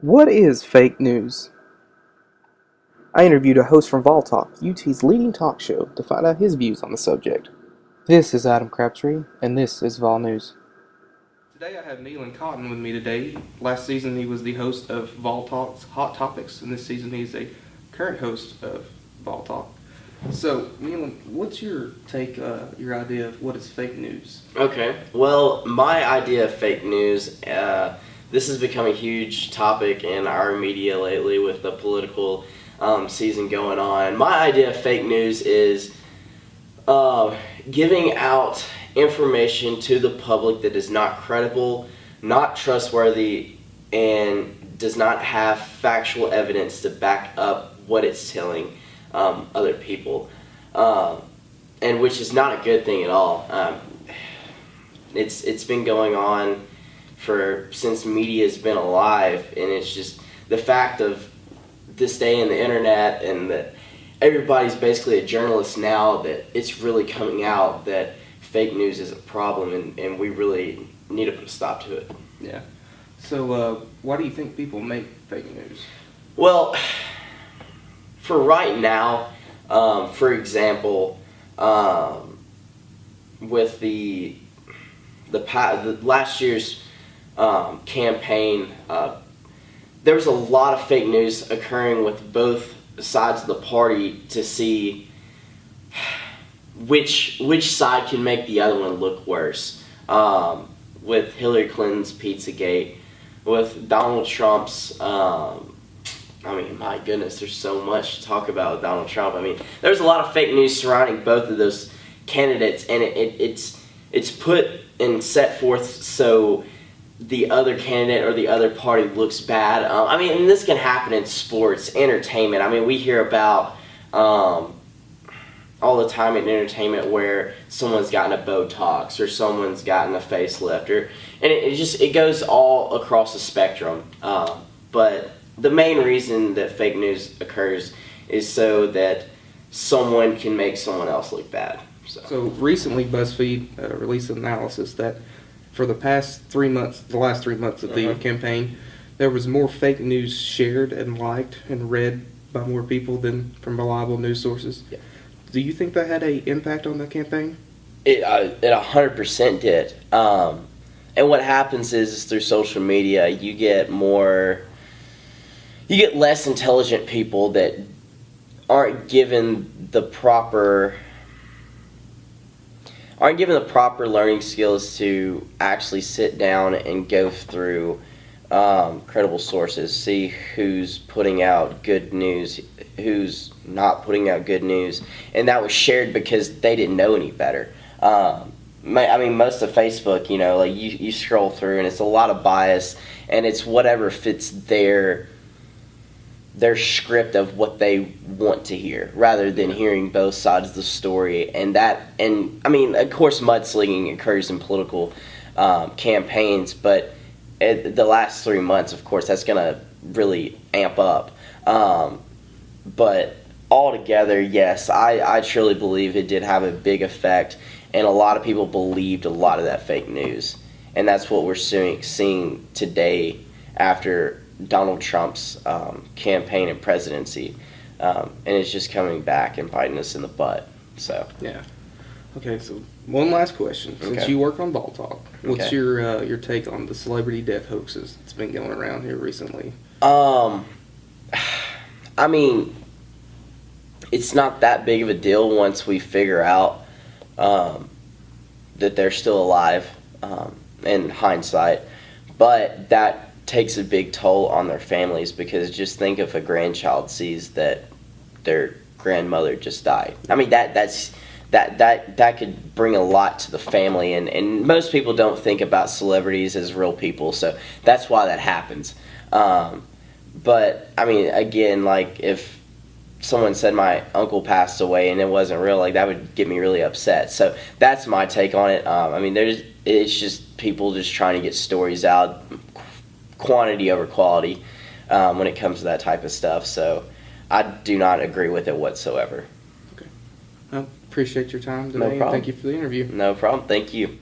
What is fake news? I interviewed a host from VolTalk, UT's leading talk show, to find out his views on the subject. This is Adam Crabtree, and this is Vol News. Today I have Neyland Cotton with me today. Last season he was the host of VolTalk's Hot Topics, and this season he's a current host of VolTalk. So, Neyland, what's your take, your idea of what is fake news? Okay, well, my idea of fake news, this has become a huge topic in our media lately with the political season going on. My idea of fake news is giving out information to the public that is not credible, not trustworthy, and does not have factual evidence to back up what it's telling other people, and which is not a good thing at all. It's been going on since media's been alive, and it's just the fact of this day in the internet and that everybody's basically a journalist now, that it's really coming out that fake news is a problem, and we really need to put a stop to it. Yeah. So, why do you think people make fake news? Well, for right now, for example, with the last year's campaign, there was a lot of fake news occurring with both sides of the party to see which side can make the other one look worse. With Hillary Clinton's Pizzagate, with Donald Trump's, my goodness, there's so much to talk about with Donald Trump. There's a lot of fake news surrounding both of those candidates, and it's put and set forth so the other candidate or the other party looks bad. And this can happen in sports, entertainment. We hear about all the time in entertainment where someone's gotten a Botox or someone's gotten a facelift, and it goes all across the spectrum. But the main reason that fake news occurs is so that someone can make someone else look bad. So recently, BuzzFeed released an analysis that for the last 3 months of the campaign, there was more fake news shared and liked and read by more people than from reliable news sources. Yeah. Do you think that had an impact on the campaign? It 100% did. And what happens is through social media, you get less intelligent people that aren't given the proper learning skills to actually sit down and go through credible sources, see who's putting out good news, who's not putting out good news, and that was shared because they didn't know any better. Most of Facebook, you scroll through and it's a lot of bias, and it's whatever fits their script of what they want to hear, rather than hearing both sides of the story. And of course, mudslinging occurs in political campaigns, but the last 3 months, of course, that's going to really amp up. But altogether, yes, I truly believe it did have a big effect, and a lot of people believed a lot of that fake news. And that's what we're seeing today after Donald Trump's campaign and presidency, and it's just coming back and biting us in the butt. So yeah. Okay, so one last question. Since you work on VolTalk, what's your take on the celebrity death hoaxes that's been going around here recently? It's not that big of a deal once we figure out that they're still alive, in hindsight, but that takes a big toll on their families, because just think if a grandchild sees that their grandmother just died. That could bring a lot to the family, and most people don't think about celebrities as real people, so that's why that happens. But again, if someone said my uncle passed away and it wasn't real, that would get me really upset. So that's my take on it. It's just people just trying to get stories out, quantity over quality, when it comes to that type of stuff. So I do not agree with it whatsoever. Okay. Well, appreciate your time today. No problem. Thank you for the interview. No problem. Thank you.